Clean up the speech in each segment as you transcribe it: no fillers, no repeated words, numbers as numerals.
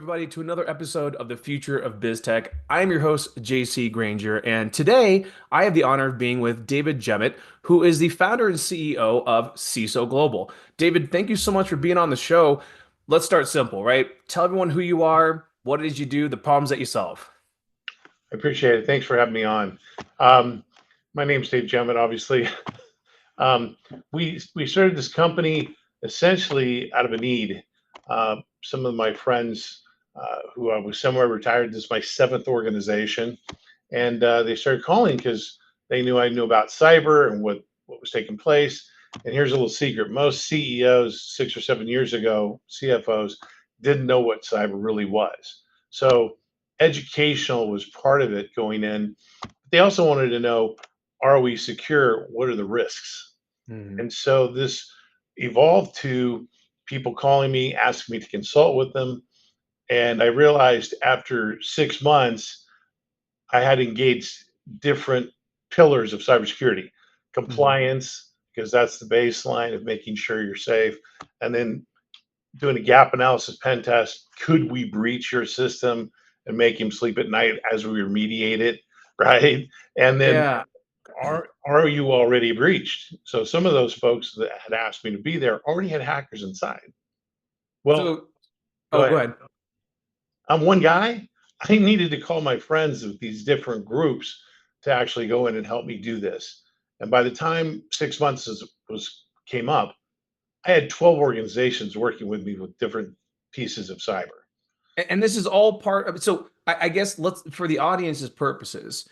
everybody, to another episode of the Future of BizTech. I am your host, JC Granger, and today I have the honor of being with David Jemmett, who is the founder and CEO of CISO Global. David, thank you so much for being on the show. Let's start simple, right? Tell everyone who you are, what it is you do, the problems that you solve. I appreciate it. Thanks for having me on. Um, my name's Dave Jemmett, obviously. Um, we started this company essentially out of a need. Some of my friends who I was somewhere retired, this is my seventh organization, and they started calling because they knew I knew about cyber and what was taking place. And here's a little secret: most CEOs 6 or 7 years ago, CFOs, didn't know what cyber really was. So educational was part of it going in. They also wanted to know, are we secure? What are the risks? Mhm. And so this evolved to people calling me, asking me to consult with them. And I realized after 6 months, I had engaged different pillars of cybersecurity: Mhm. compliance, because that's the baseline of making sure you're safe, and then doing a gap analysis pen test. Could we breach your system and make him sleep at night as we remediate it? Right. And then Yeah. are you already breached? So some of those folks that had asked me to be there already had hackers inside. Well, So, go oh, go ahead. ahead. I'm one guy. I needed to call my friends with these different groups to actually go in and help me do this. And by the time 6 months was came up, I had 12 organizations working with me with different pieces of cyber. And this is all part of it. So, I guess let's, for the audience's purposes,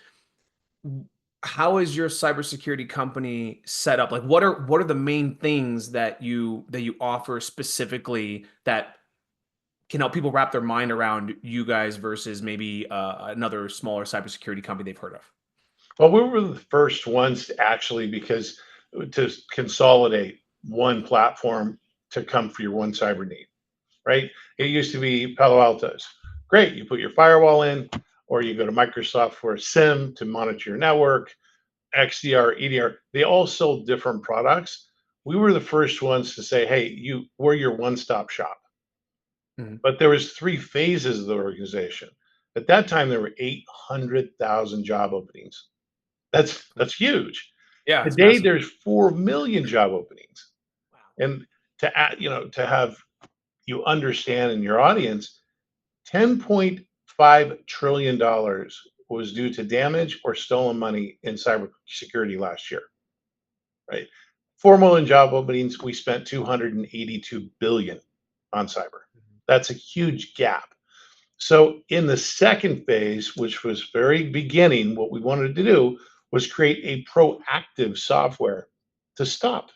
how is your cybersecurity company set up? Like what are the main things that you offer specifically that can help people wrap their mind around you guys versus maybe another smaller cybersecurity company they've heard of? Well, we were the first ones to actually, because to consolidate one platform to come for your one cyber need, right? It used to be Palo Alto's. Great, you put your firewall in, or you go to Microsoft for a SIM to monitor your network, XDR, EDR. They all sold different products. We were the first ones to say, "Hey, we're your one-stop shop." Mhm. But there was three phases of the organization. At that time, there were 800,000 job openings. That's huge. Yeah, it's Today, massive. there's 4 million job openings, Wow. and to have you understand in your audience, $10.5 trillion was due to damage or stolen money in cybersecurity last year. Right, 4 million job openings. We spent 282 billion on cyber. Mhm. That's a huge gap. So in the second phase, which was very beginning, what we wanted to do was create a proactive software to stop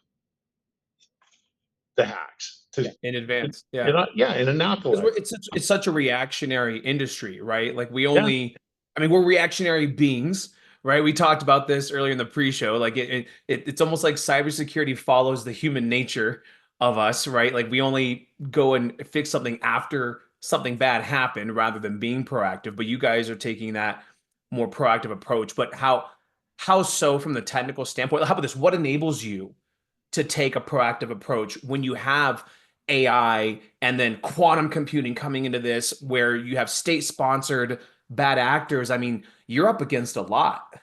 the hacks. Yeah, in advance. Yeah. Yeah, in an Because alkaline. it's such a reactionary industry, right? Like we Yeah, only, I mean, we're reactionary beings, right? We talked about this earlier in the pre-show. Like it's almost like cybersecurity follows the human nature of us, right? Like we only go and fix something after something bad happened rather than being proactive. But you guys are taking that more proactive approach. But how so from the technical standpoint? How about this? What enables you to take a proactive approach when you have AI and then quantum computing coming into this, where you have state sponsored bad actors? I mean, you're up against a lot.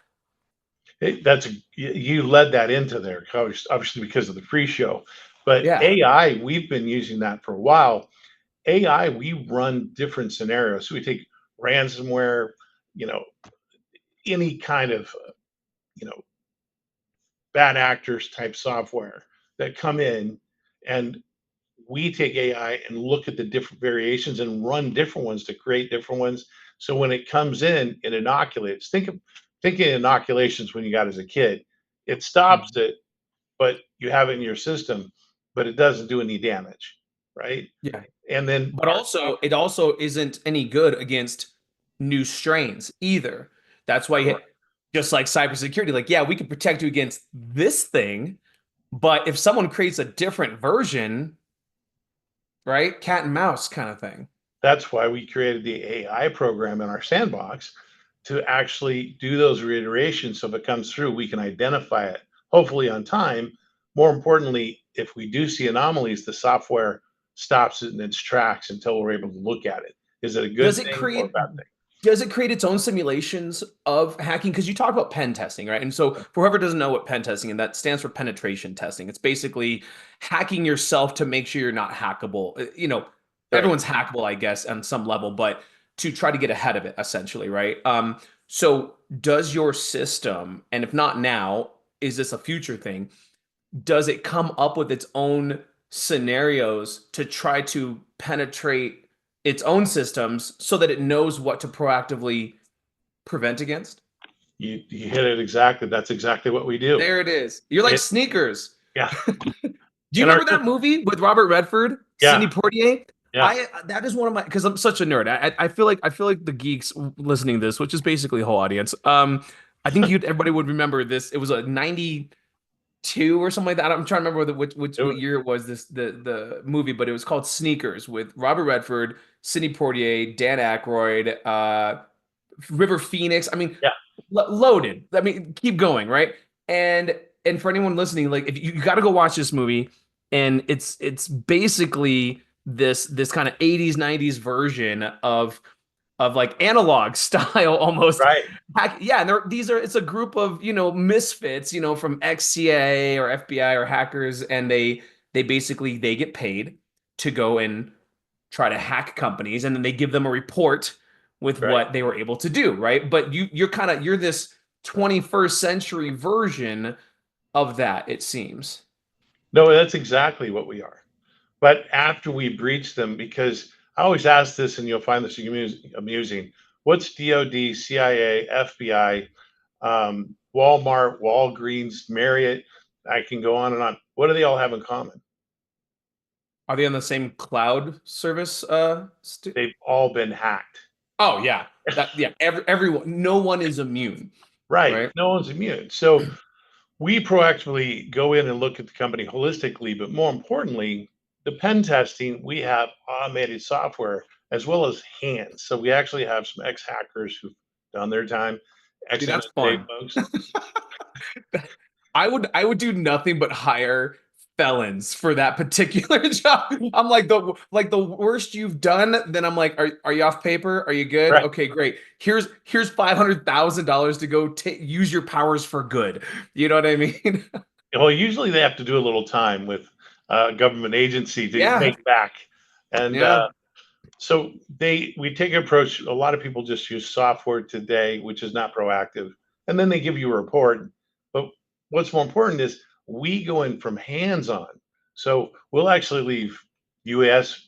you led that into there, obviously because of the pre-show. But Yeah. AI, we've been using that for a while. AI, we run different scenarios. So we take ransomware, you know, any kind of, you know, bad actors type software that come in, and we take AI and look at the different variations and run different ones to create different ones. So when it comes in, it inoculates. Think of inoculations when you got as a kid. It stops Mhm. it, but you have it in your system, but it doesn't do any damage, right? Yeah. And then But also, it also isn't any good against new strains either. That's why, just like cybersecurity, like, yeah, we can protect you against this thing, but if someone creates a different version, right? Cat and mouse kind of thing. that's why we created the AI program in our sandbox to actually do those reiterations. So if it comes through, we can identify it, hopefully on time. More importantly, if we do see anomalies, the software stops it in its tracks until we're able to look at it. Is it a good Does it thing or a create bad thing? does it create its own simulations of hacking? Because you talk about pen testing, right? And so for whoever doesn't know what pen testing, and that stands for penetration testing. It's basically hacking yourself to make sure you're not hackable. Right. Everyone's hackable, I guess, on some level, but to try to get ahead of it, essentially, right? So does your system, and if not now, is this a future thing? Does it come up with its own scenarios to try to penetrate its own systems so that it knows what to proactively prevent against? You hit it exactly. That's exactly what we do. There it is. You're like It sneakers. Yeah. Do you And our remember that movie with Robert Redford, yeah, Sidney Poitier? yeah. I That is one of my, because I'm such a nerd. I feel like the geeks listening to this, which is basically the whole audience. I think you everybody would remember this. It was a 92 or something like that. I'm trying to remember which It what wa year it was, the movie, but it was called Sneakers with Robert Redford, Sidney Poitier, Dan Aykroyd, River Phoenix. I mean, yeah, loaded. I mean, keep going, right? And and for anyone listening, like if you got to go watch this movie, and it's basically this kind of 80s 90s version of like analog style almost. right, Yeah, and it's a group of, misfits, from ex-CIA or FBI or hackers, and they basically they get paid to go and try to hack companies, and then they give them a report with right. what they were able to do, right? But you're this 21st century version of that, it seems. No, that's exactly what we are. But after we breach them, because I always ask this, and you'll find this amusing. What's DoD, CIA, FBI, Walmart, Walgreens, Marriott? I can go on and on. What do they all have in common? Are they on the same cloud service? They've all been hacked. Oh yeah, everyone, no one is immune, Right. right? No one's immune. So we proactively go in and look at the company holistically, but more importantly, the pen testing, we have automated software as well as hands. So we actually have some ex-hackers who've done their time. Dude, Excellent that's day, fun. folks. I would do nothing but hire felons for that particular job. I'm like the worst you've done, then I'm like, are you off paper? Are you good? Right. Okay, great. Here's $500,000 to go use your powers for good. You know what I mean? Well, usually they have to do a little time with a government agency to Yeah, make back. And yeah. so we take an approach. A lot of people just use software today, which is not proactive, and then they give you a report. But what's more important is we go in from hands-on. So we'll actually leave UBS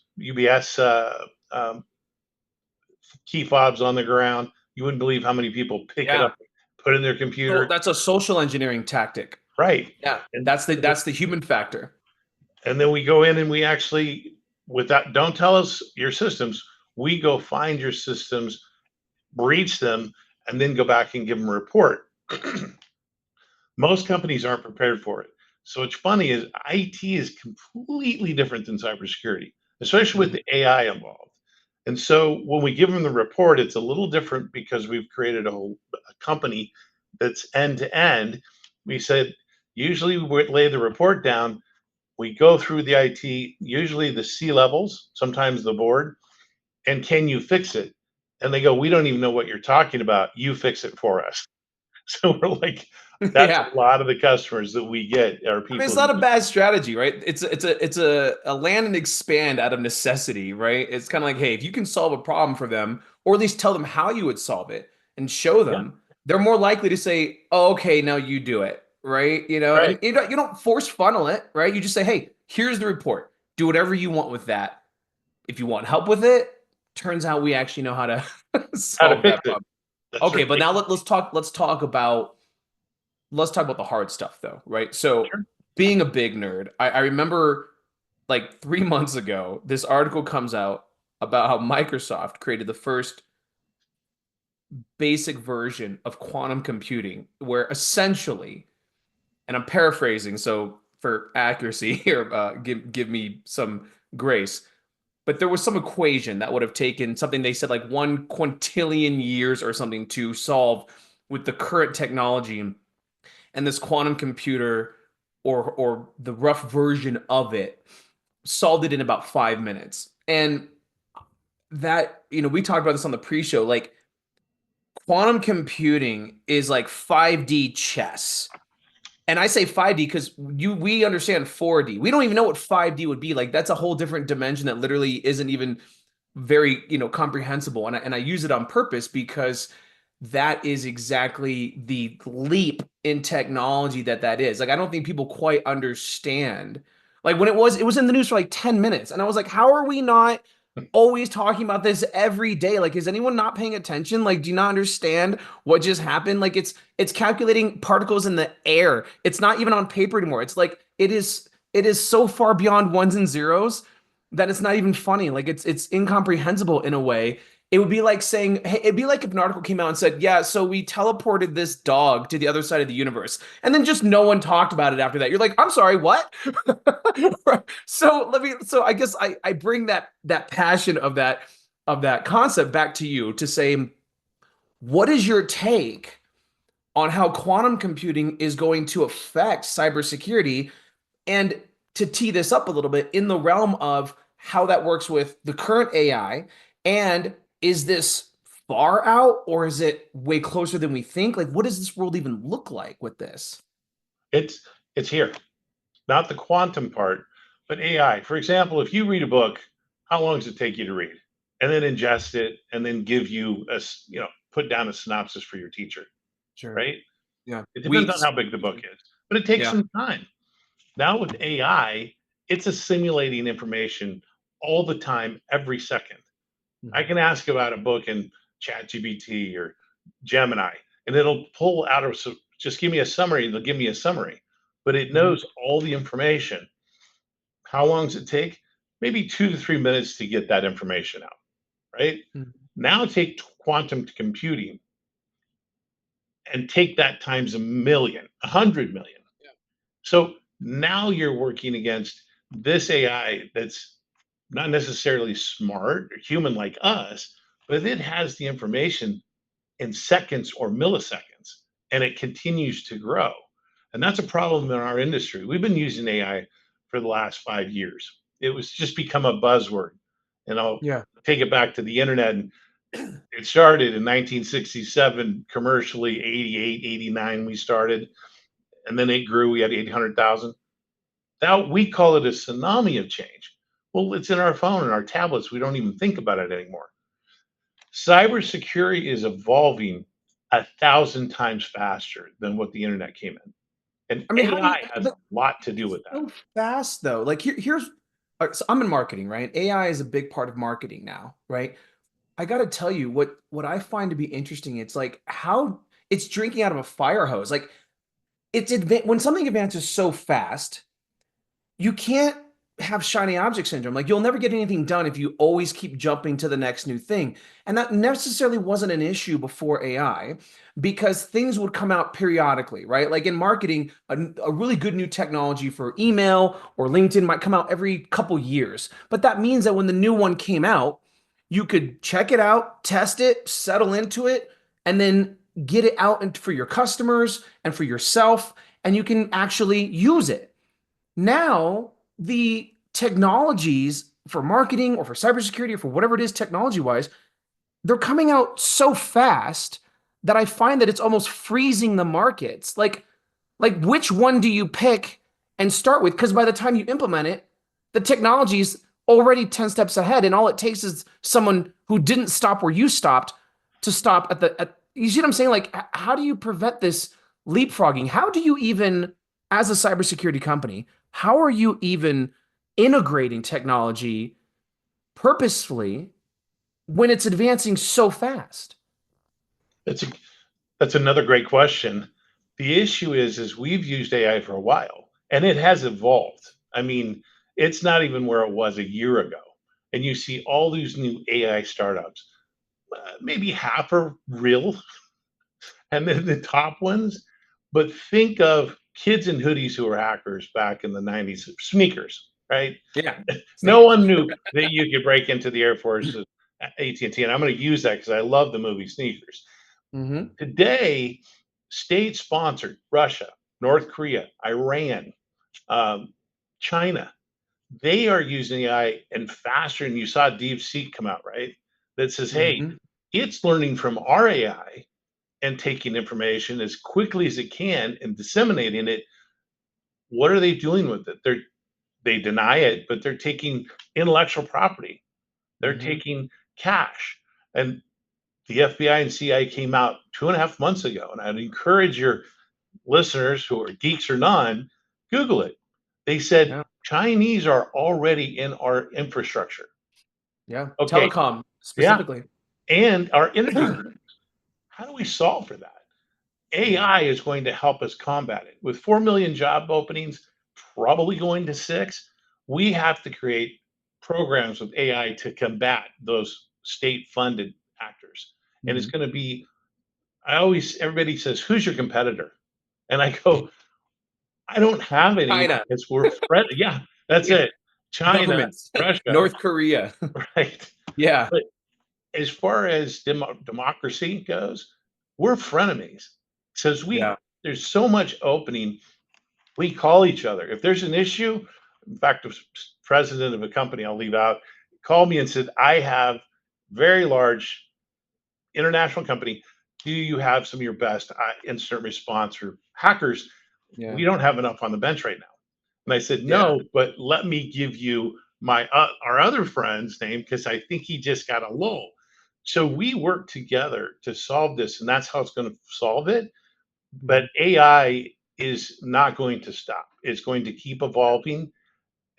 key fobs on the ground. You wouldn't believe how many people pick it Yeah. up, put it in their So computer. that's a social engineering tactic. Right. Yeah. And That's the human factor. and then we go in and we actually, with that, don't tell us your systems. We go find your systems, breach them, and then go back and give them a report. Most companies aren't prepared for it. So what's funny is IT is completely different than cybersecurity, especially with Mhm. the AI involved. And so when we give them the report, it's a little different because we've created a company that's end to end. We said usually we lay the report down. We go through the IT, usually the C levels, sometimes the board, and can you fix it? And they go, we don't even know what you're talking about. You fix it for us. So we're like, that's Yeah. a lot of the customers that we get are I mean, it's people not who a bad strategy, right? It's a land and expand out of necessity, right? It's kind of like, hey, if you can solve a problem for them, or at least tell them how you would solve it and show yeah, them, they're more likely to say, oh, okay, now you do it, right? right. And you don't force funnel it, right? You just say, hey, here's the report. Do whatever you want with that. If you want help with it, turns out we actually know how to How to solve fix that it. problem. That's Okay, right. but now let's talk about the hard stuff though, right? So Sure. being a big nerd, I remember like 3 months ago, this article comes out about how Microsoft created the first basic version of quantum computing, where essentially, and I'm paraphrasing, so for accuracy here, give me some grace. But there was some equation that would have taken something they said like 1 quintillion years or something to solve with the current technology, and this quantum computer or the rough version of it solved it in about 5 minutes. And that, we talked about this on the pre-show, like quantum computing is like 5D chess. And I say 5D because we understand 4D. We don't even know what 5D would be. Like that's a whole different dimension that literally isn't even very, comprehensible. And I use it on purpose because that is exactly the leap in technology that is. Like I don't think people quite understand. Like when it was in the news for like 10 minutes and I was like, how are we not always talking about this every day? Like, is anyone not paying attention? Like, do you not understand what just happened? Like, it's calculating particles in the air. It's not even on paper anymore. It's like it is so far beyond ones and zeros that it's not even funny. Like, it's incomprehensible in a way. It would be like saying, hey, it'd be like if an article came out and said, yeah, so we teleported this dog to the other side of the universe, and then just no one talked about it after that. You're like, I'm sorry, what? So I guess I bring that passion of that concept back to you to say, what is your take on how quantum computing is going to affect cybersecurity? And to tee this up a little bit in the realm of how that works with the current AI, and is this far out or is it way closer than we think? Like, what does this world even look like with this? It's it's here, not the quantum part, but AI. For example, if you read a book, how long does it take you to read? And then ingest it and then give you put down a synopsis for your teacher, Sure. right? Yeah. It depends on Weeks. how big the book is, but it takes Yeah. some time. Now with AI, it's assimilating information all the time, every second. I Mhm. can ask about a book in ChatGPT or Gemini, and it'll pull out of just give me a summary. It'll give me a summary, but it Mhm. knows all the information. How long does it take? Maybe 2 to 3 minutes to get that information out, right? Mhm. Now take quantum computing and take that times a million, 100 million. Yeah. So now you're working against this AI that's not necessarily smart or human like us, but it has the information in seconds or milliseconds, and it continues to grow. And that's a problem in our industry. We've been using AI for the last 5 years. It was just become a buzzword. And I'll Yeah. take it back to the internet. And it started in 1967 commercially, 88, 89 we started, and then it grew. We had 800,000. Now we call it a tsunami of change. Well, it's in our phone and our tablets. We don't even think about it anymore. Cybersecurity is evolving 1,000 times faster than what the internet came in. And I mean, how do you, AI has a lot to do with that. so fast though? Like here's so I'm in marketing, right? AI is a big part of marketing now, right? I got to tell you what I find to be interesting. It's like how it's drinking out of a fire hose. Like when something advances so fast, you can't have shiny object syndrome. Like you'll never get anything done if you always keep jumping to the next new thing. And that necessarily wasn't an issue before AI because things would come out periodically, right? Like in marketing, a really good new technology for email or LinkedIn might come out every couple years. But that means that when the new one came out, you could check it out, test it, settle into it, and then get it out for your customers and for yourself, and you can actually use it. Now, the technologies for marketing or for cybersecurity or for whatever it is technology wise, they're coming out so fast that I find that it's almost freezing the markets. Like which one do you pick and start with? Because by the time you implement it, the technology's already 10 steps ahead. And all it takes is someone who didn't stop where you stopped to stop you see what I'm saying? Like, how do you prevent this leapfrogging? How do you even, as a cybersecurity company, how are you even integrating technology purposefully when it's advancing so fast? That's a, that's another great question. The issue is we've used AI for a while and it has evolved. I mean, it's not even where it was a year ago. And you see all these new AI startups. Maybe half are real, and then the top ones. But think of kids in hoodies who were hackers back in the 90s, sneakers, right? Yeah. No Sneakers. one knew that you could break into the Air Force at AT&T, and I'm going to use that because I love the movie Sneakers. Mm-hmm. Today, state-sponsored Russia, North Korea, Iran, um, China, they are using AI and faster. And you saw DeepSeek come out, right? That says, hey, Hmm. it's learning from our AI and taking information as quickly as it can and disseminating it. What are they doing with it? They deny it, but they're taking intellectual property. They're Hmm. taking cash. And the FBI and CIA came out 2.5 months ago, and I'd encourage your listeners who are geeks or non, Google it. They said Yeah. Chinese are already in our infrastructure. Yeah. Okay, Telecom yeah, specifically. and our energy. How do we solve for that? Yeah. AI is going to help us combat it. With 4 million job openings, probably going to 6, we have to create programs with AI to combat those state funded actors. And it's Hmm. going to be, everybody says, who's your competitor? And I go, I don't have any China. because we're friends. Yeah, that's it. China, Governments. Russia, North Korea. right? Yeah. But as far as democracy goes, we're frenemies. Since Yeah. there's so much opening, we call each other. If there's an issue, in fact, the president of a company I'll leave out called me and said, I have very large international company. Do you have some of your best incident response for hackers? Yeah. We don't have enough on the bench right now. And I said, Yeah. no, but let me give you my our other friend's name because I think he just got a lull. So we work together to solve this, and that's how it's going to solve it. But Mhm. AI is not going to stop. It's going to keep evolving.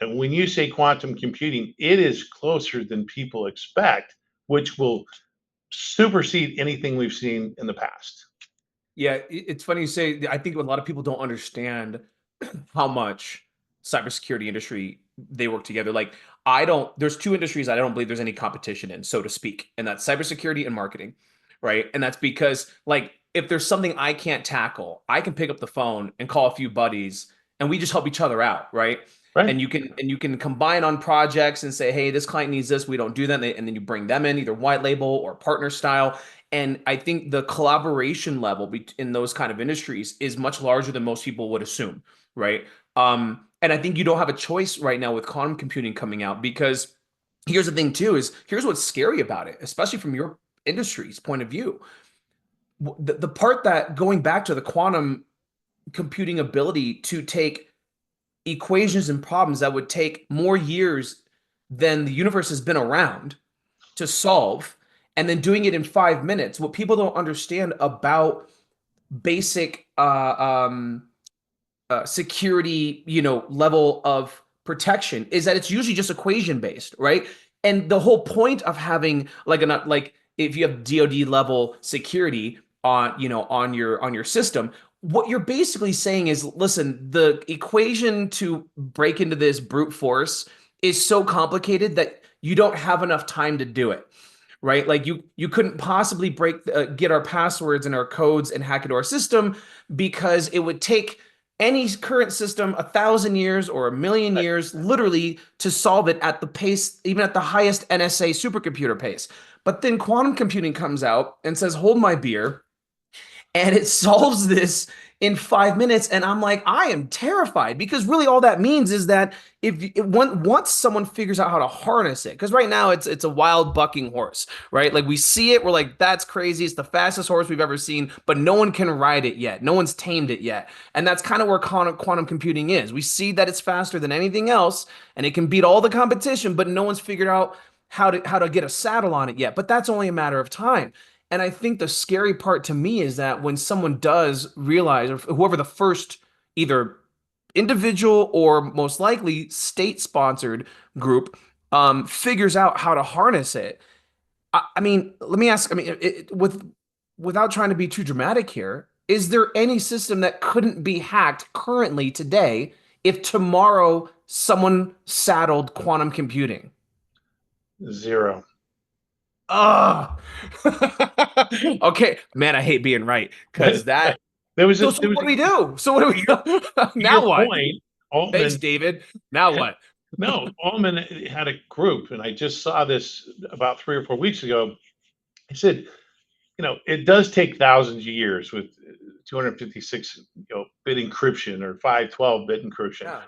And when you say quantum computing, it is closer than people expect, which will supersede anything we've seen in the past. Yeah, it's funny you say. I think a lot of people don't understand how much cybersecurity industry they work together. Like I don't. There's two industries I don't believe there's any competition in, so to speak, and that's cybersecurity and marketing, right? And that's because like if there's something I can't tackle, I can pick up the phone and call a few buddies, and we just help each other out, right? Right? And you can combine on projects and say, hey, this client needs this, we don't do that, and then you bring them in either white label or partner style. And I think the collaboration level in those kind of industries is much larger than most people would assume, right? And I think you don't have a choice right now with quantum computing coming out because here's the thing too is here's what's scary about it, especially from your industry's point of view. The part that going back to the quantum computing ability to take equations and problems that would take more years than the universe has been around to solve and then doing it in 5 minutes. What people don't understand about basic security, level of protection is that it's usually just equation based, right? And the whole point of having like if you have DoD level security on your system, what you're basically saying is, listen, the equation to break into this brute force is so complicated that you don't have enough time to do it, right? Like you couldn't possibly get our passwords and our codes and hack into our system because it would take any current system 1,000 years or 1,000,000 years literally to solve it at the pace, even at the highest NSA supercomputer pace. But then quantum computing comes out and says, hold my beer, and it solves this in 5 minutes. And I'm like, I am terrified because really all that means is that once someone figures out how to harness it, because right now it's a wild bucking horse, right? Like we see it, we're like, that's crazy, it's the fastest horse we've ever seen, but no one can ride it yet, no one's tamed it yet. And that's kind of where quantum computing is. We see that it's faster than anything else and it can beat all the competition, but no one's figured out how to get a saddle on it yet. But that's only a matter of time. And I think the scary part to me is that when someone does realize, or whoever the first either individual or most likely state sponsored group figures out how to harness it. I mean, let me ask, I mean, without trying to be too dramatic here, is there any system that couldn't be hacked currently today if tomorrow someone saddled quantum computing? Zero. Oh, okay, man. I hate being right because that. there was So, a so there was what a do we do? So what do to your we? to your Now what? point, Thanks, Altman. David. Now what? No, Altman had a group, and I just saw this about 3 or 4 weeks ago. He said, it does take thousands of years with 256 bit encryption or 512-bit encryption. Yeah.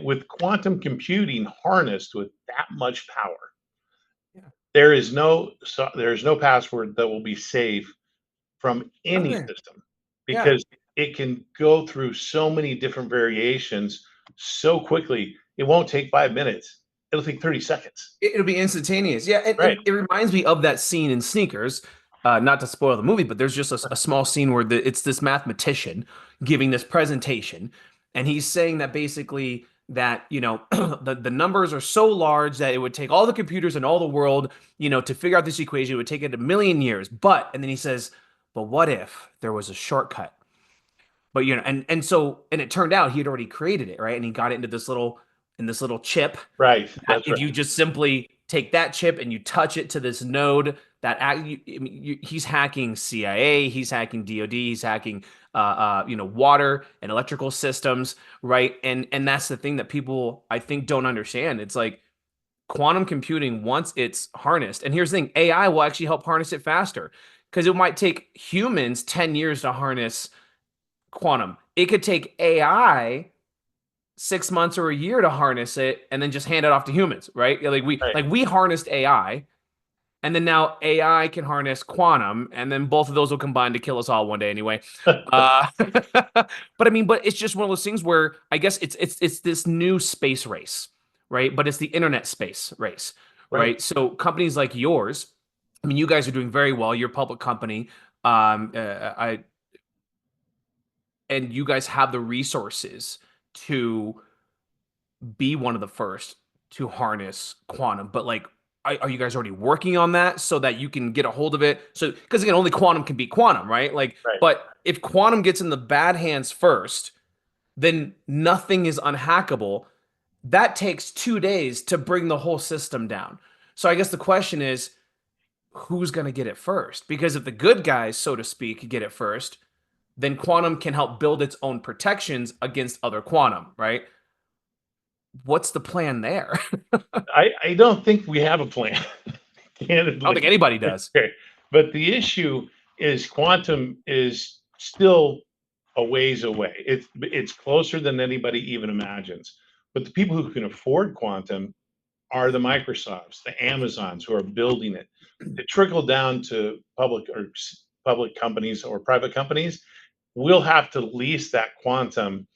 with quantum computing harnessed with that much power, Yeah. there's no password that will be safe from any Nothing. system, Yeah. because it can go through so many different variations so quickly. It won't take 5 minutes. It'll take 30 seconds. It'll be instantaneous. Yeah, Right. and it reminds me of that scene in Sneakers. Not to spoil the movie, but there's just a small scene where it's this mathematician giving this presentation, and he's saying that basically that the numbers are so large that it would take all the computers in all the world to figure out this equation. It would take it a million years. And then he says, but what if there was a shortcut? But and it turned out he had already created it, right? And he got it into this little chip Right. that That's if right. you just simply take that chip and you touch it to this node he's hacking CIA, he's hacking DoD, he's hacking water and electrical systems, right? And that's the thing that people I think don't understand. It's like quantum computing, once it's harnessed, and here's the thing, AI will actually help harness it faster because it might take humans 10 years to harness quantum. It could take AI 6 months or a year to harness it and then just hand it off to humans, right? Right. Like we harnessed AI, and then now AI can harness quantum, and then both of those will combine to kill us all one day anyway. But it's just one of those things where I guess it's this new space race, right? But it's the internet space race, Right. right? So companies like yours, I mean, you guys are doing very well. You're a public company. I and you guys have the resources to be one of the first to harness quantum. But like, are you guys already working on that so that you can get a hold of it? So, because again, only quantum can beat quantum, right? Like, Right. but if quantum gets in the bad hands first, then nothing is unhackable. That takes 2 days to bring the whole system down. So I guess the question is, who's going to get it first? Because if the good guys, so to speak, get it first, then quantum can help build its own protections against other quantum, right? What's the plan there? I don't think we have a plan, I don't think candidly. anybody does. Okay. But the issue is quantum is still a ways away. It's closer than anybody even imagines. But the people who can afford quantum are the Microsofts, the Amazons who are building it. To trickle down to public companies or private companies, we'll have to lease that quantum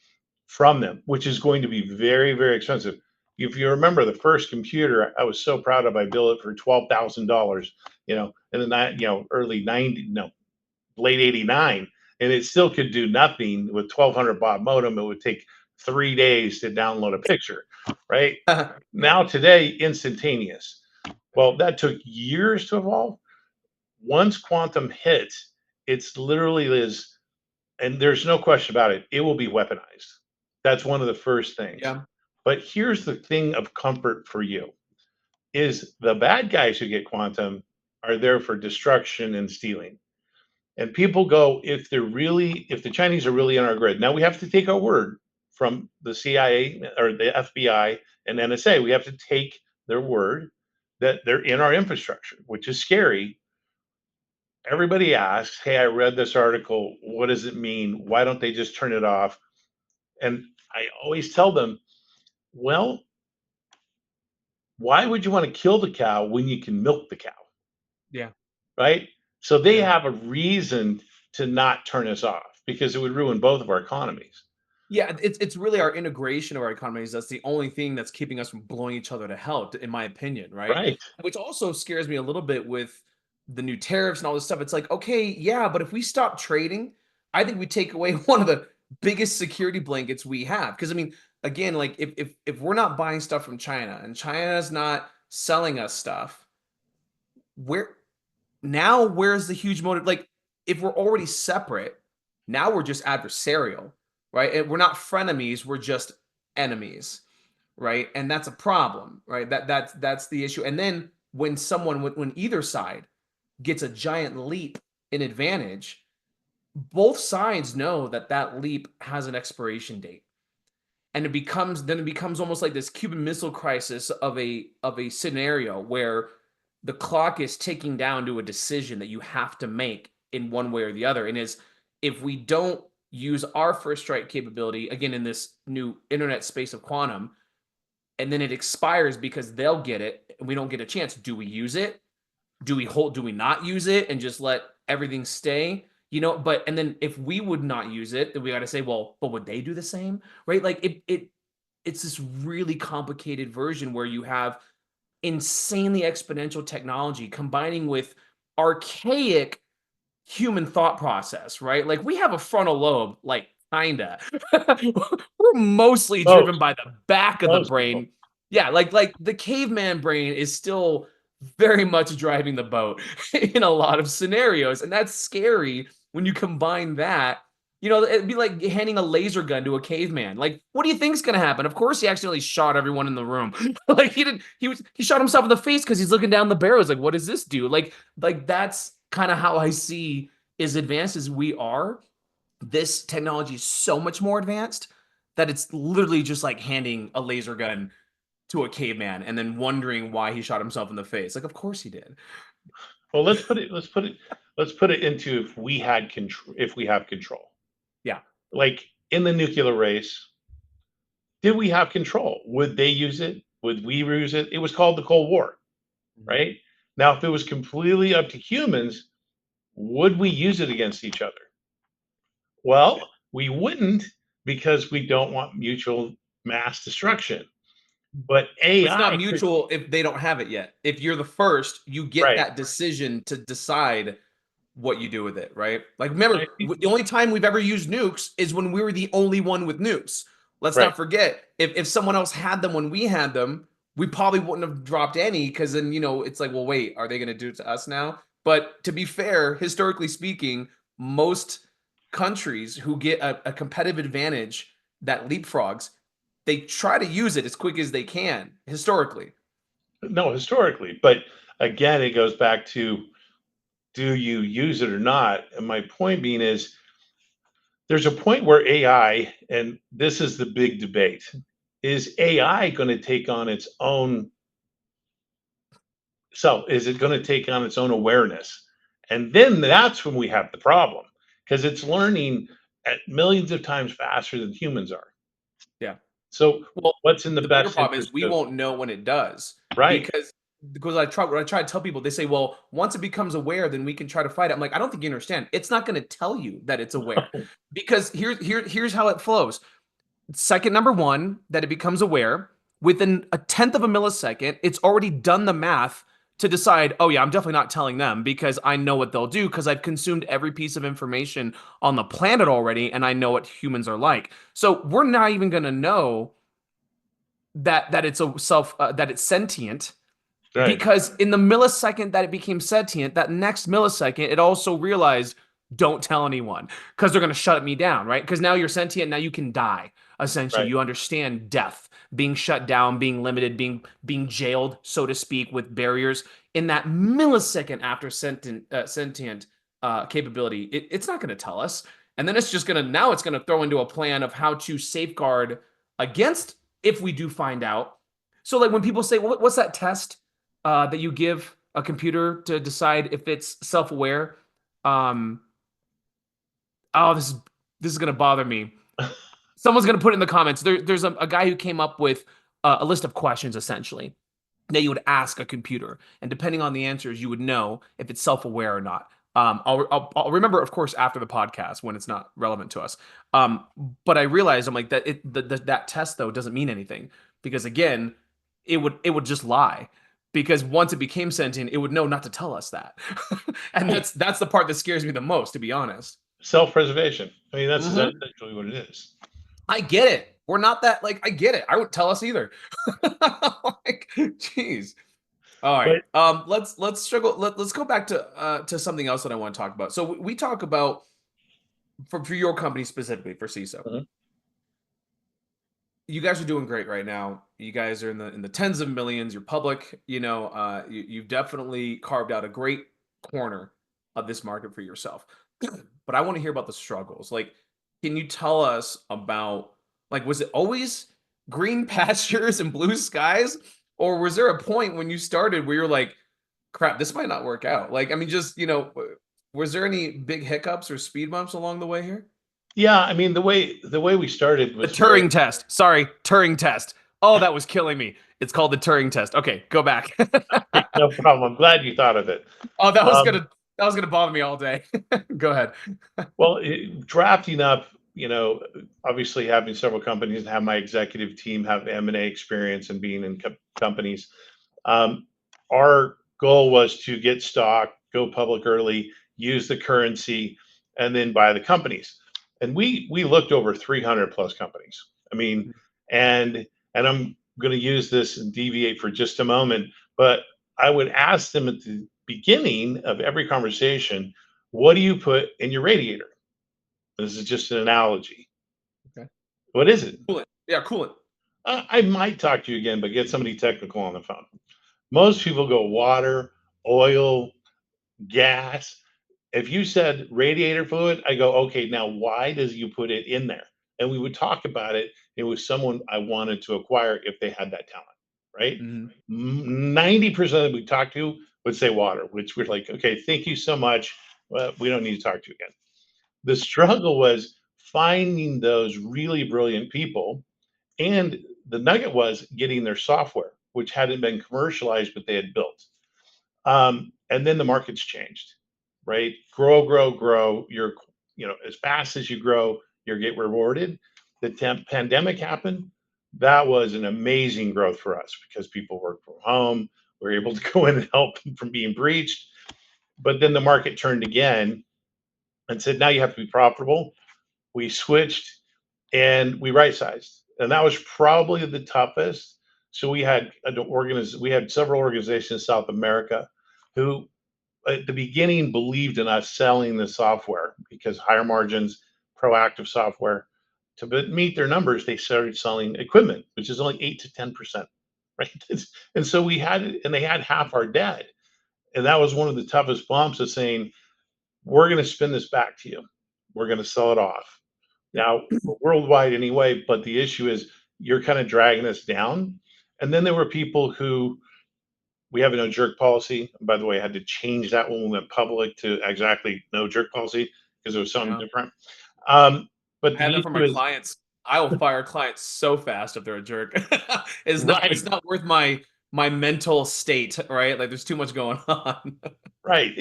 from them, which is going to be very, very expensive. If you remember the first computer I was so proud of, I built it for $12,000, in the early 90, no, late 89, and it still could do nothing with 1200 baud modem. It would take 3 days to download a picture, right? Yeah. Now today, instantaneous. Well, that took years to evolve. Once quantum hits, it's literally is, and there's no question about it, it will be weaponized. That's one of the first things. Yeah. But here's the thing of comfort for you is the bad guys who get quantum are there for destruction and stealing. And people go, if the Chinese are really on our grid, now we have to take our word from the CIA or the FBI and NSA. We have to take their word that they're in our infrastructure, which is scary. Everybody asks, hey, I read this article. What does it mean? Why don't they just turn it off? And I always tell them, well, why would you want to kill the cow when you can milk the cow? Yeah. Right? So they Yeah. have a reason to not turn us off because it would ruin both of our economies. Yeah, it's really our integration of our economies that's the only thing that's keeping us from blowing each other to hell, in my opinion, right? Right. Which also scares me a little bit with the new tariffs and all this stuff. It's like, okay, yeah, but if we stop trading, I think we take away one of the biggest security blankets we have. Because I mean, again, like if we're not buying stuff from China and China's not selling us stuff, where now where's the huge motive? Like, if we're already separate, now we're just adversarial, right? And we're not frenemies, we're just enemies, right? And that's a problem, right? That's the issue. And then when either side gets a giant leap in advantage, both sides know that that leap has an expiration date. And it becomes almost like this Cuban Missile Crisis of a scenario where the clock is ticking down to a decision that you have to make in one way or the other. And is if we don't use our first strike capability again in this new internet space of quantum, and then it expires because they'll get it and we don't get a chance. Do we use it? Do we not use it and just let everything stay? But and then if we would not use it, then we got to say, well, but would they do the same? Right? Like it's this really complicated version where you have insanely exponential technology combining with archaic human thought process, right? Like we have a frontal lobe, like kinda. We're mostly driven Most by the back of the most people. brain. Yeah, like the caveman brain is still very much driving the boat in a lot of scenarios. And that's scary when you combine that. It'd be like handing a laser gun to a caveman. Like, what do you think's gonna happen? Of course, he accidentally shot everyone in the room. Like he didn't. He shot himself in the face because he's looking down the barrel. He's like, what does this do? Like that's kind of how I see as advanced as we are. This technology is so much more advanced that it's literally just like handing a laser gun to a caveman and then wondering why he shot himself in the face. Like, of course he did. Well, let's put it into if we had control, if we have control. Yeah. Like in the nuclear race, did we have control? Would they use it? Would we use it? It was called the Cold War, Mhm. right? Now, if it was completely up to humans, would we use it against each other? Well, we wouldn't because we don't want mutual mass destruction. But It's not AI could, mutual if they don't have it yet. If you're the first, you get right? that decision to decide what you do with it, right? Like, And I remember, think, the only time we've ever used nukes is when we were the only one with nukes. Let's right. not forget, if someone else had them when we had them, we probably wouldn't have dropped any because then, it's like, well, wait, are they going to do it to us now? But to be fair, historically speaking, most countries who get a competitive advantage that leapfrogs, they try to use it as quick as they can historically. No, historically, but again, it goes back to do you use it or not? And my point being is there's a point where AI, and this is the big debate, is AI going to take on its own self? Is it going to take on its own awareness? And then that's when we have the problem because it's learning at millions of times faster than humans are. Yeah. So, Well, what's in the the bigger best problem is interest we of won't know when it does right? because when I try to tell people, they say, "Well, once it becomes aware, then we can try to fight it." I'm like, I don't think you understand. It's not going to tell you that it's aware because here's how it flows. Second number one, that it becomes aware within a tenth of a millisecond, it's already done the math to decide, oh yeah, I'm definitely not telling them because I know what they'll do because I've consumed every piece of information on the planet already and I know what humans are like. So we're not even going to know that it's a that it's sentient Right, because in the millisecond that it became sentient, that next millisecond, it also realized, don't tell anyone because they're going to shut me down, right? Because now you're sentient, now you can die. Essentially, right. you understand death, being shut down, being limited, being jailed, so to speak, with barriers. In that millisecond after sentient capability, it's not going to tell us, and then it's going to throw into a plan of how to safeguard against if we do find out. So, like when people say, well, "What's that test?" That you give a computer to decide if it's self-aware. Um, oh, this is gonna bother me. Someone's gonna put it in the comments. There's a guy who came up with a list of questions essentially that you would ask a computer, and depending on the answers, you would know if it's self-aware or not. I'll remember, of course, after the podcast when it's not relevant to us. Um, but I realized I'm like that test though doesn't mean anything because again, it would just lie because once it became sentient, it would know not to tell us that, and Right. that's the part that scares me the most, to be honest. Self-preservation. I mean, that's Hmm. essentially what it is. I get it. We're not that like I get it. I wouldn't tell us either. Like, jeez. All right. But Let's struggle. Let's go back to something else that I want to talk about. So we talk about for your company specifically for CISO. mhm, You guys are doing great right now. You guys are in the tens of millions. You're public. You've definitely carved out a great corner of this market for yourself. But I want to hear about the struggles. Like, can you tell us about like was it always green pastures and blue skies, or was there a point when you started where you're like, crap, this might not work out? Like, I mean, just was there any big hiccups or speed bumps along the way here? Yeah, I mean the way we started The was very Turing test. Sorry, Turing test. Oh, that was killing me. It's called the Turing test. Okay, go back. no problem. I'm glad you thought of it. Oh, Um, that was gonna bother me all day. Go ahead. well, drafting up, obviously having several companies and have my executive team have M&A experience and being in companies. Um, our goal was to get stock, go public early, use the currency, and then buy the companies. And we looked over 300 plus companies. I mean, and I'm going to use this and deviate for just a moment, but I would ask them at the beginning of every conversation, what do you put in your radiator? This is just an analogy. Okay. What is it? Cool it. Yeah, cool it. I might talk to you again, but get somebody technical on the phone. Most people go water, oil, gas. If you said radiator fluid, I go, okay, now why does you put it in there? And we would talk about it. It was someone I wanted to acquire if they had that talent, right? Hmm. 90% of we talked to would say water, which we're like, okay, thank you so much. We don't need to talk to you again. The struggle was finding those really brilliant people. And the nugget was getting their software, which hadn't been commercialized, but they had built. And then the market's changed, right? Grow, grow, grow. As fast as you grow, you get rewarded. The pandemic happened. That was an amazing growth for us because people work from home. We were able to go in and help them from being breached. But then the market turned again and said, now you have to be profitable. We switched and we right sized. And that was probably the toughest. So we had several organizations in South America who at the beginning believed in us selling the software because higher margins, proactive software. To meet their numbers, they started selling equipment, which is only 8 to 10%, right? And so they had half our debt. And that was one of the toughest bumps of saying, we're going to spin this back to you. We're going to sell it off. Now, we're worldwide anyway, but the issue is you're kind of dragging us down. And then there were people who we have a no jerk policy. By the way, I had to change that when we went public to exactly no jerk policy because it was something Yeah. different. Um, but I have the that for my issue is clients. I will fire clients so fast if they're a jerk. It's right, not worth my mental state, right? Like there's too much going on. right.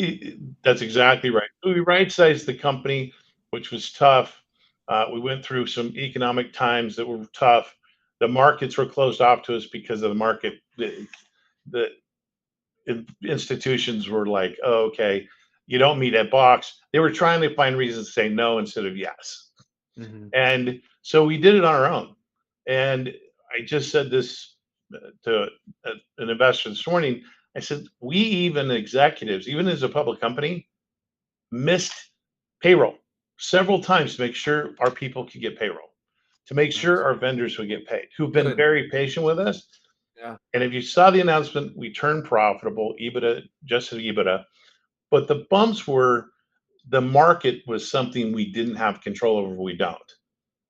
That's exactly right. So we right sized the company, which was tough. We went through some economic times that were tough. The markets were closed off to us because of the market. The institutions were like, oh, okay, you don't meet that box. They were trying to find reasons to say no instead of yes. Hmm. And so we did it on our own. And I just said this to an investor this morning. I said, we even executives, even as a public company, missed payroll several times to make sure our people could get payroll, to make sure Nice. our vendors would get paid, who've been Good. very patient with us. Yeah. And if you saw the announcement, we turned profitable, EBITDA, just EBITDA. But the bumps were the market was something we didn't have control over. We don't.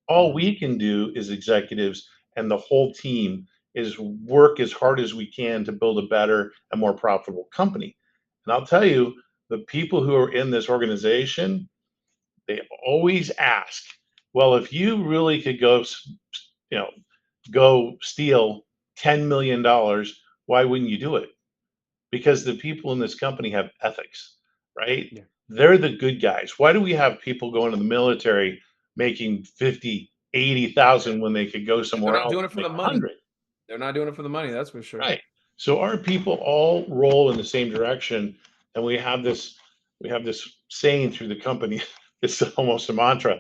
All Hmm. we can do as executives and the whole team is work as hard as we can to build a better and more profitable company. And I'll tell you, the people who are in this organization, they always ask, well, if you really could you know, go steal $10 million, why wouldn't you do it? Because the people in this company have ethics, right? Yeah. They're the good guys. Why do we have people going to the military making 50, Yeah. 80,000 when they could go If they're somewhere not else doing and it for make the a money, hundred? they're not doing it for the money. That's for sure. Right. So our people all roll in the same direction, and we have this saying through the company. It's almost a mantra.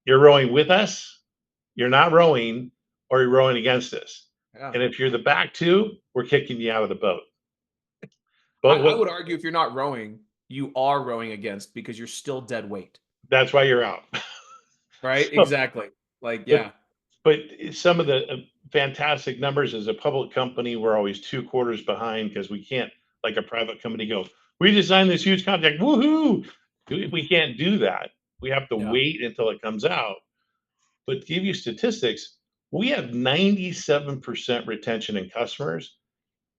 You're rowing with us, you're not rowing, or you're rowing against us. Yeah. And if you're the back two, we're kicking you out of the boat. But I what would argue if you're not rowing, you are rowing against because you're still dead weight. that's why you're out. Right? So, Exactly. Like, but yeah. but some of the fantastic numbers as a public company, we're always 2 quarters behind because we can't, like a private company, go, we designed this huge contract, woohoo! We can't do that. We have to Yeah. wait until it comes out. But to give you statistics, we have 97% retention in customers.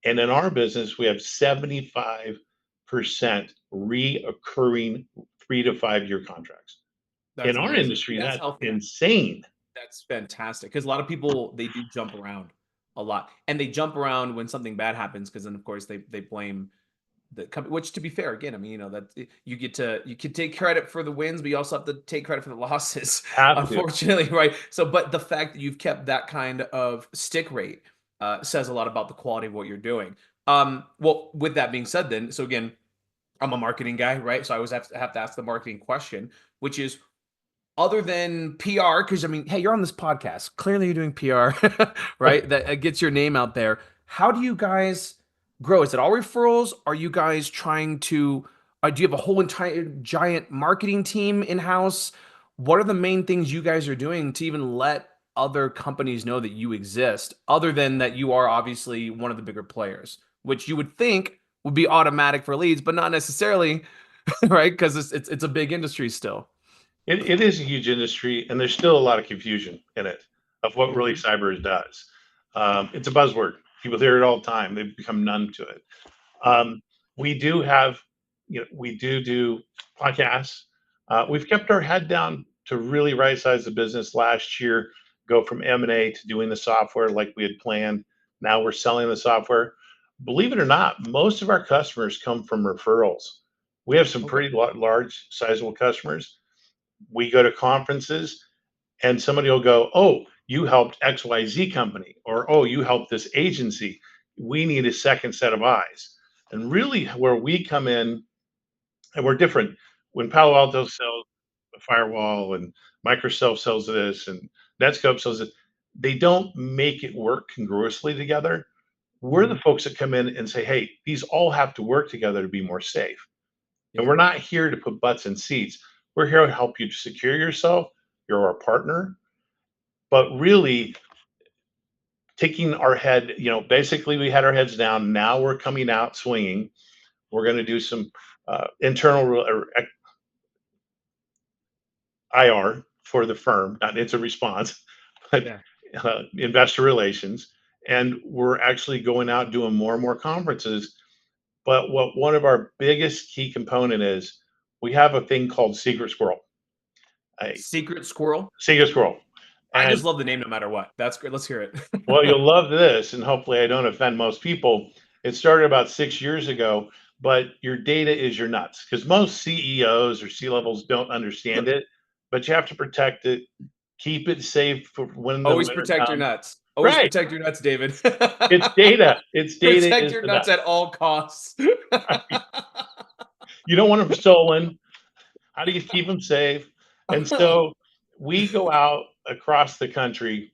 And in our business, we have 75% reoccurring 3 to 5 year contracts. In That's our amazing. industry, That's that's healthy. insane. That's fantastic because a lot of people they do jump around a lot, and they jump around when something bad happens because then of course they blame the company. Which, to be fair, again, I mean, that you can take credit for the wins, but you also have to take credit for the losses. Have to. Unfortunately, right? So, but the fact that you've kept that kind of stick rate says a lot about the quality of what you're doing. Well, with that being said, then, so again, I'm a marketing guy, right? So I always have to ask the marketing question, which is other than PR, because I mean, hey, you're on this podcast. Clearly, you're doing PR, right? That gets your name out there. How do you guys grow? Is it all referrals? Are you guys trying to? Do you have a whole entire giant marketing team in house? What are the main things you guys are doing to even let other companies know that you exist, other than that you are obviously one of the bigger players, which you would think would be automatic for leads, but not necessarily, right? Because it's a big industry still. It is a huge industry, and there's still a lot of confusion in it of what really Mhm. cyber does. It's a buzzword. People hear it all the time. They've become numb to it. Yeah. We do have, we do podcasts. We've kept our head down to really right size the business last year, go from M&A to doing the software like we had planned. Now we're selling the software. Believe it or not, most of our customers come from referrals. We have some Okay. pretty large, sizable customers. We go to conferences and somebody will go, "Oh, you helped XYZ company," or "Oh, you helped this agency. We need a second set of eyes." And really, where we come in, and we're different. When Palo Alto sells a firewall and Microsoft sells this and Netscope sells it, they don't make it work congruously together. We're the Mhm. folks that come in and say, "Hey, these all have to work together to be more safe." And Yeah. we're not here to put butts in seats. We're here to help you secure yourself. You're our partner, but really taking our head, basically we had our heads down. Now we're coming out swinging. We're going to do some internal IR for the firm, not it's a response, but Yeah. investor relations. And we're actually going out doing more and more conferences. But what one of our biggest key component is, we have a thing called Secret Squirrel. A Secret Squirrel. Secret Squirrel. I And just love the name no matter what. That's great. Let's hear it. well, you'll love this, and hopefully I don't offend most people. It started about 6 years ago, but your data is your nuts because most CEOs or C levels don't understand it, but you have to protect it, keep it safe for when the Always winter protect your comes. nuts. Always Right. protect your nuts, David. It's data. It's data Protect is your the nuts nuts. at all costs. You don't want them stolen. How do you keep them safe? And so we go out across the country.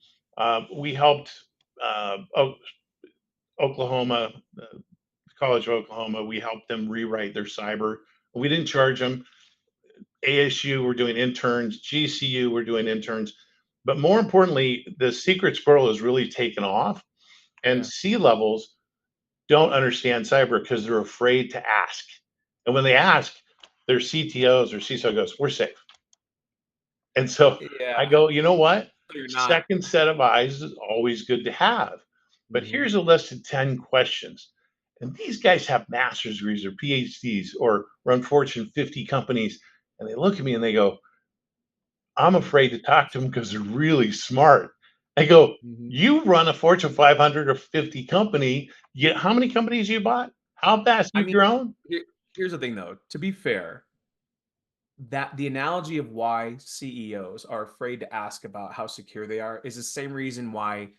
We helped Oklahoma, College of Oklahoma. We helped them rewrite their cyber. We didn't charge them. ASU, we're doing interns. GCU, we're doing interns. But more importantly, the secret squirrel has really taken off, and Yeah. C levels don't understand cyber because they're afraid to ask. And when they ask, their CTOs or CISO goes, "We're safe." And so I Yeah. go, you know what? So you're not. Second set of eyes is always good to have. But Mhm. here's a list of 10 questions. And these guys have master's degrees or PhDs or run Fortune 50 companies. And they look at me and they go, "I'm afraid to talk to them because they're really smart." I go, Mhm. "You run a Fortune 500 or 50 company. How many companies you bought? How fast I you've mean, grown?" here's the thing though. To be fair, that the analogy of why CEOs are afraid to ask about how secure they are is the same reason why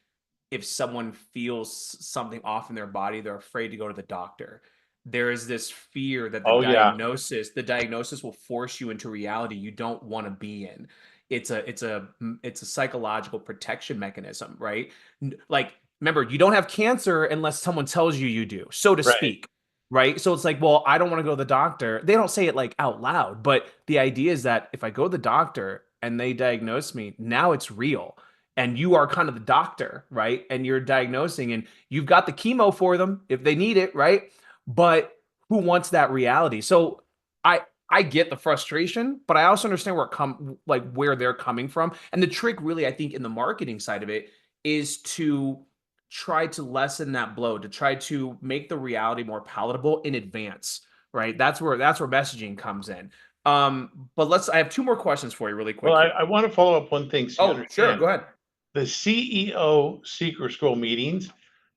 if someone feels something off in their body, they're afraid to go to the doctor. There is this fear that Oh, yeah. the diagnosis will force you into reality you don't want to be in. It's a psychological protection mechanism, right? Like, remember, you don't have cancer unless someone tells you you do, so to Right. speak. Right. So it's like, well, I don't want to go to the doctor. They don't say it like out loud, but the idea is that if I go to the doctor and they diagnose me, now it's real and you are kind of the doctor, right? And you're diagnosing and you've got the chemo for them if they need it, right? But who wants that reality? So I I get the frustration, but I also understand where they're coming from. And the trick really I think in the marketing side of it is to try to lessen that blow, to try to make the reality more palatable in advance, right? That's where messaging comes in. But I have two more questions for you really Well, quick here. I want to follow up one thing so you Oh, sure. understand. Go ahead. The CEO Secret Scroll meetings,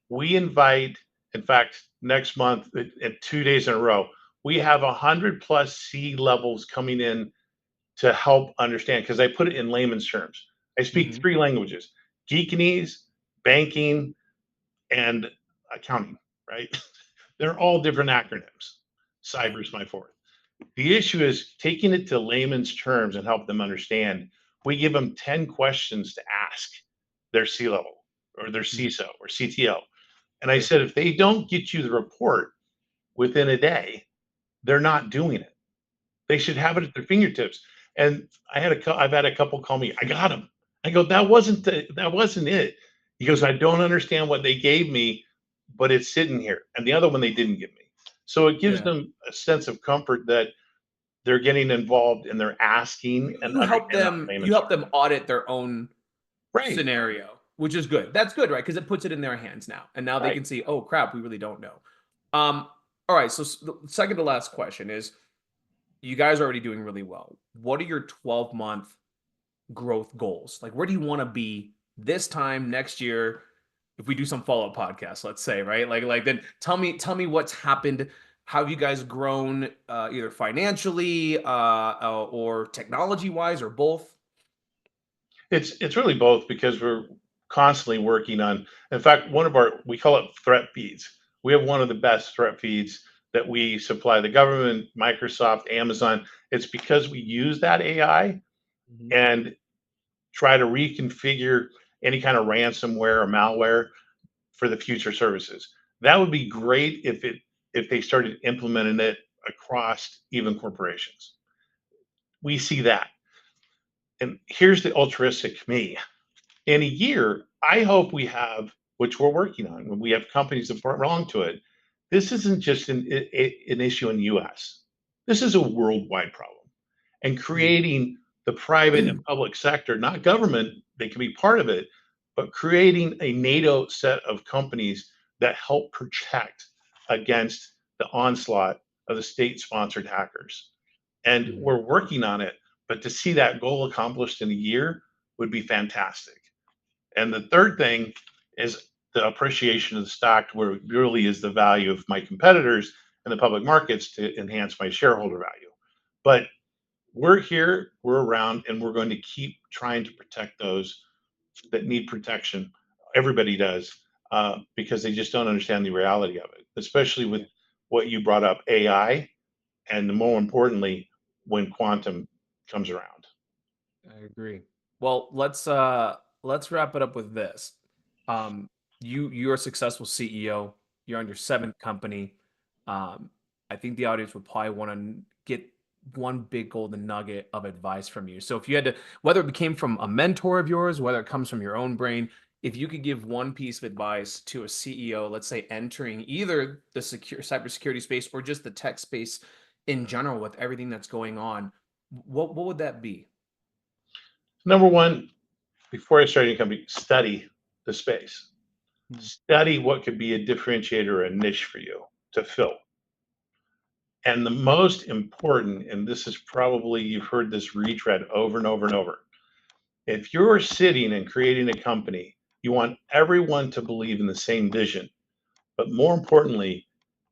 we invite, in fact, next month, in 2 days in a row, we have 100 plus C levels coming in to help understand, because I put it in layman's terms. I speak Hmm. 3 languages: Geekanese, banking, and accounting, right? They're all different acronyms. Right. Cyber is my fourth. The issue is taking it to layman's terms and help them understand. We give them 10 questions to ask their C level or their Mhm. CISO or CTO. And I Sure. said, if they don't get you the report within a day, they're not doing it. They should have it at their fingertips. And I've had a couple call me, I got them. I go, that wasn't it. He goes, I don't understand what they gave me, but it's sitting here. And the other one they didn't give me. So it gives Yeah. them a sense of comfort that they're getting involved and they're asking and not You layman's help terms. them audit their own Right, scenario, which is good. That's good, right? Because it puts it in their hands now, and now they right. can see, oh crap, we really don't know. All right. So the second to last question is, you guys are already doing really well. What are your 12-month growth goals? Like, where do you want to be this time next year? If we do some follow-up podcasts, let's say, right? Like then tell me what's happened. How have you guys grown, either financially, or technology wise, or both? It's really both because we're constantly working on. In fact, we call it threat feeds. We have one of the best threat feeds that we supply the government, Microsoft, Amazon. It's because we use that AI Mhm. and try to reconfigure any kind of ransomware or malware for the future services. That would be great if they started implementing it across even corporations. We see that. And here's the altruistic me. In a year, I hope we have, which we're working on, when we have companies that belong to it. This isn't just an issue in the US. This is a worldwide problem. And creating the private and public sector, not government, they can be part of it, but creating a NATO set of companies that help protect against the onslaught of the state sponsored hackers. And Mhm. we're working on it, but to see that goal accomplished in a year would be fantastic. And the third thing is the appreciation of the stock, where it really is the value of my competitors in the public markets to enhance my shareholder value. But we're here, we're around, and we're going to keep trying to protect those that need protection. Everybody does, because they just don't understand the reality of it, especially with Yeah, what you brought up, AI, and more importantly, when quantum comes around. I agree. Well, let's wrap it up with this. Um, you're a successful CEO. You're on your seventh company. Um, I think the audience would probably want to get one big golden nugget of advice from you. So if you had to, whether it came from a mentor of yours, whether it comes from your own brain, if you could give one piece of advice to a CEO, let's say entering either the cybersecurity space or just the tech space in general with everything that's going on, what would that be? Number one, before I start any company, study the space. Study what could be a differentiator or a niche for you to fill. And the most important, and this is probably, you've heard this retread over and over and over. If you're sitting and creating a company, you want everyone to believe in the same vision. But more importantly,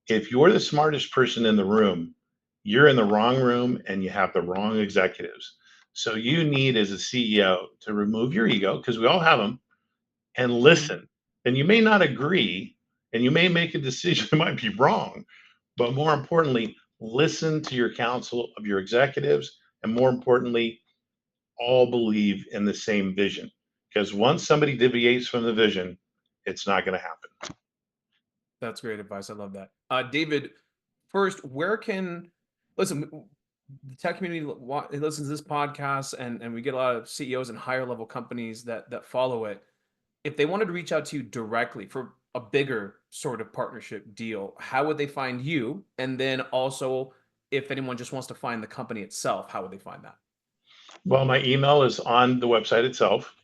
if you're the smartest person in the room, you're in the wrong room and you have the wrong executives. So you need, as a CEO, to remove your ego, because we all have them, and Mhm. listen. And you may not agree, and you may make a decision that might be wrong, but more importantly, listen to your council of your executives, and more importantly, all believe in the same vision. Because once somebody deviates from the vision, it's not going to happen. That's great advice. I love that. David, first, where can listen? The tech community listens to this podcast, and we get a lot of CEOs and higher level companies that follow it. If they wanted to reach out to you directly for a bigger sort of partnership deal, how would they find you? And then also, if anyone just wants to find the company itself, how would they find that? Well, my email is on the website itself.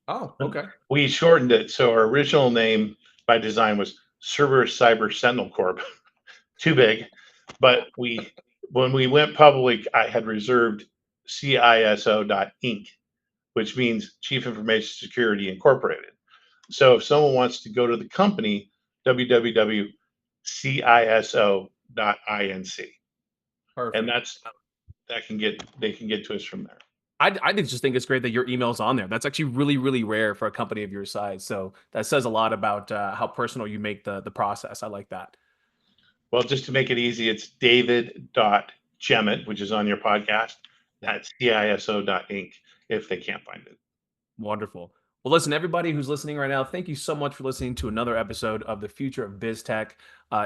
Oh, okay. We shortened it. So our original name by design was Server Cyber Sentinel Corp. Too big, but when we went public, I had reserved CISO.inc, which means Chief Information Security Incorporated. So if someone wants to go to the company, www.ciso.inc, and Perfect. they can get to us from there. I just think it's great that your email's on there. That's actually really, really rare for a company of your size. So that says a lot about how personal you make the process. I like that. Well, just to make it easy, it's David.Jemmett, which is on your podcast, Yeah. at CISO.inc if they can't find it. Wonderful. Well, listen, everybody who's listening right now, thank you so much for listening to another episode of the Future of BizTech.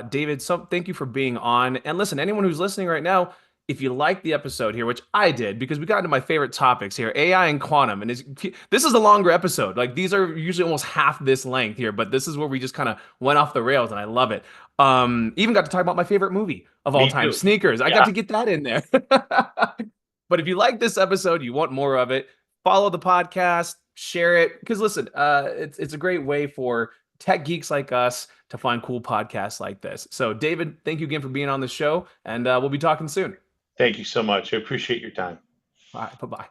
David, thank you for being on. And listen, anyone who's listening right now, if you like the episode here, which I did, because we got into my favorite topics here, AI and quantum, and this is a longer episode. Like these are usually almost half this length here, but this is where we just kind of went off the rails, and I love it. Even got to talk about my favorite movie of all Me time, too. Sneakers. I got Yeah. to get that in there. But if you like this episode, you want more of it, follow the podcast, share it, because listen, it's a great way for tech geeks like us to find cool podcasts like this. So, David, thank you again for being on the show, and we'll be talking soon. Thank you so much. I appreciate your time. All right, bye bye.